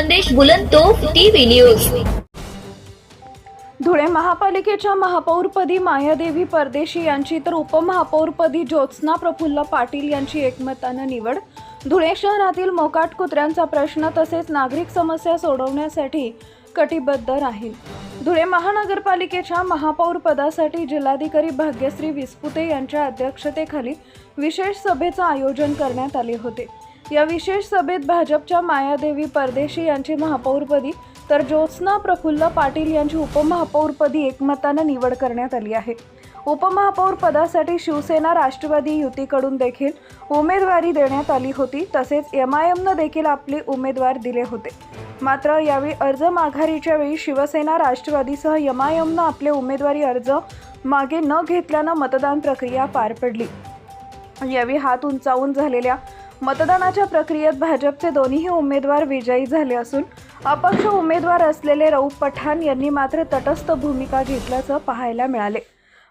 खानदेश बुलंदतोफ TV news. Dhule महापालिकेच्या महापौरपदी मायादेवी परदेशी यांची तर उपमहापौरपदी ज्योत्स्ना प्रफुल्ल पाटील यांची एकमताने निवड। धुळे शहरातील मोकाट कुत्र्यांचा प्रश्न तसेच नागरिक समस्या सोडवण्यासाठी कटिबद्ध राहील। धुळे महानगरपालिकेच्या महापौर पदासाठी जिल्हाधिकारी भाग्यश्री विस्पुते यांच्या अध्यक्षतेखाली विशेष सभेचे आयोजन करण्यात आले होते। या विशेष सभेत भाजपच्या मायादेवी परदेशी यांची महापौरपदी तर ज्योत्स्ना प्रफुल्ल पाटील यांची उपमहापौरपदी एकमताने निवड करण्यात आली आहे। उपमहापौर पदासाठी शिवसेना राष्ट्रवादी युतीकडून देखील उमेदवारी देण्यात आली होती, तसेच MIMने देखील आपले उमेदवार दिले होते। मात्र यावेळी अर्ज माघारीच्या वेळी शिवसेना राष्ट्रवादीसह MIMने आपले उमेदवारी अर्ज मागे न घेतल्याने मतदान प्रक्रिया पार पडली। यावेळी हात उंचावून झालेल्या मतदानाच्या प्रक्रियेत भाजपचे दोन्ही उमेदवार विजयी झाले असून अपक्ष उमेदवार असलेले रऊफ पठाण यांनी मात्र तटस्थ भूमिका घेतल्याचे पाहायला मिळाले।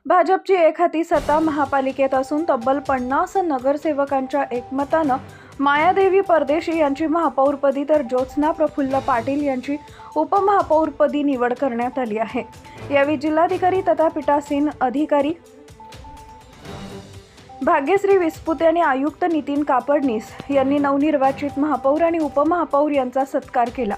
भाजपची एकहाती सत्ता महापालिकेत असून तब्बल 50 नगरसेवकांच्या एकमताने मायादेवी परदेशी यांची महापौरपदी तर ज्योत्स्ना प्रफुल्ल पाटील यांची उपमहापौरपदी निवड करण्यात आली आहे। यावेळी जिल्हाधिकारी तथा पीठासीन अधिकारी भाग्यश्री विस्पुते आणि आयुक्त नितीन कापडनीस यांनी नवनिर्वाचित महापौर आणि उपमहापौर यांचा सत्कार केला।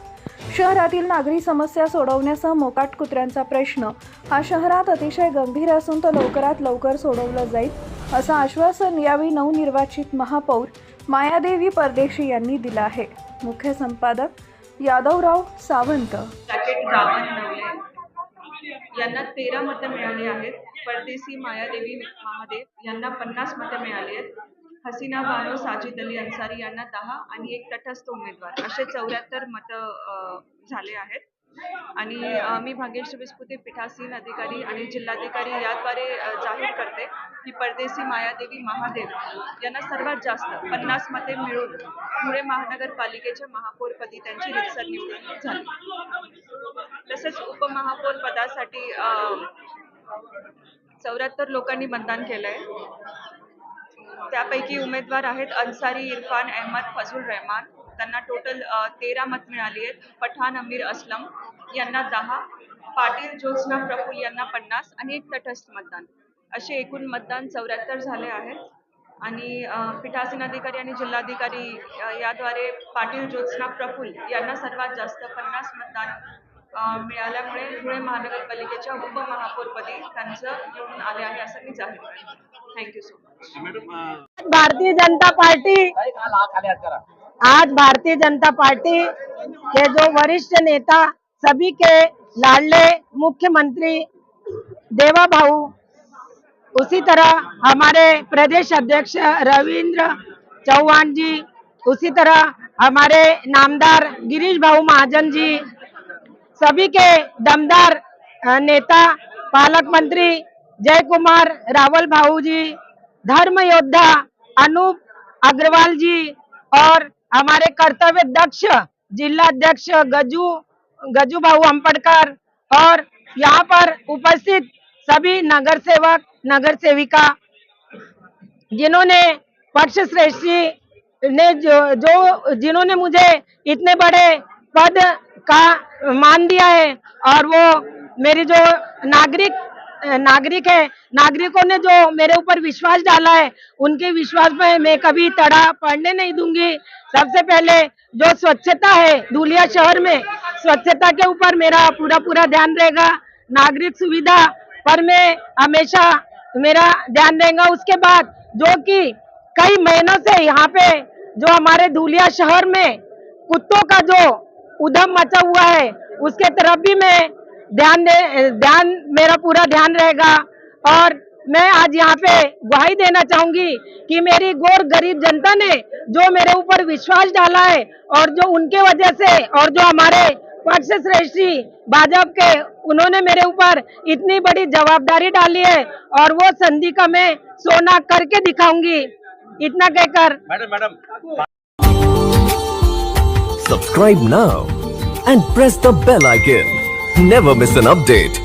शहरातील नागरी समस्या सोडवण्यासह मोकाट कुत्र्यांचा प्रश्न हा शहरात अतिशय गंभीर असून तो लवकरात लवकर सोडवला जाईल असं आश्वासन यावेळी नवनिर्वाचित महापौर मायादेवी परदेशी यांनी दिलं आहे। मुख्य संपादक यादवराव सावंत यांना 13 मते मिळाली आहेत। परदेशी मायादेवी महादेव यांना 50 मते मिळाली आहेत। हसीना बानो साजिद अली अन्सारी यांना 10 आणि एक तटस्थ उमेदवार असे 74 मत झाले आहेत। आणि मी भाग्यश्री विस्पुते पीठासीन अधिकारी आणि जिल्हाधिकारी याद्वारे जाहीर करते की परदेशी मायादेवी महादेव यांना सर्वात जास्त 50 मते मिळून धुळे महानगरपालिकेच्या महापौरपदी त्यांची रितसर निवड झाली। तसेच उपमहापौर पदासाठी 74 लोकांनी मतदान केलंय। त्यापैकी उमेदवार आहेत अन्सारी इरफान अहमद फजल रहमान, त्यांना टोटल 13 मत मिळाली आहेत। पठाण अमीर असलम यांना 10, पाटील ज्योत्स्ना प्रफुल्ल यांना 50 आणि एक तटस्थ मतदान असे एकूण मतदान 74 झाले आहेत। आणि पीठासीन अधिकारी आणि जिल्हाधिकारी याद्वारे पाटील ज्योत्स्ना प्रफुल्ल यांना सर्वात जास्त 50 मतदान मिळाल्यामुळे धुळे महानगरपालिकेच्या उपमहापौरपदी त्यांचं निवडून आले आहे असं मी जाहीर करते। Thank you so much. Bharatiya Janata party के जो वरिष्ठ नेता सभी के लाडले मुख्यमंत्री देवा भाऊ, उसी तरह हमारे प्रदेश अध्यक्ष रविंद्र चौहान जी, उसी तरह हमारे नामदार गिरीश भाऊ महाजन जी, सभी के दमदार नेता पालक मंत्री जय कुमार रावल भाऊ जी, धर्म योद्धा अनूप अग्रवाल जी और हमारे कर्तव्य दक्ष जिला अध्यक्ष गजू भाऊ अंपड़कर और यहाँ पर उपस्थित सभी नगर सेवक नगर सेविका जिन्होंने पक्ष श्रेष्ठी ने जिन्होंने मुझे इतने बड़े पद का मान दिया है और वो मेरी जो नागरिक है, नागरिकों ने जो मेरे ऊपर विश्वास डाला है, उनके विश्वास में मैं कभी तड़ा पड़ने नहीं दूंगी। सबसे पहले जो स्वच्छता है धुलिया शहर में, स्वच्छता के ऊपर मेरा पूरा ध्यान रहेगा। नागरिक सुविधा पर मैं हमेशा मेरा ध्यान रहेगा। उसके बाद जो कि कई महीनों से यहाँ पे जो हमारे धुलिया शहर में कुत्तों का जो उधम मचा हुआ है, उसके तरफ भी मैं मेरा पूरा ध्यान रहेगा। और मैं आज यहाँ पे गुहारी देना चाहूंगी कि मेरी गौर गरीब जनता ने जो मेरे ऊपर विश्वास डाला है और जो उनके वजह से और जो हमारे पक्ष श्रेष्ठी भाजपा के, उन्होंने मेरे ऊपर इतनी बड़ी जवाबदारी डाली है और वो संधि का मैं सोना करके दिखाऊंगी। इतना कहकर madam Subscribe now and press the bell icon. Never miss an update.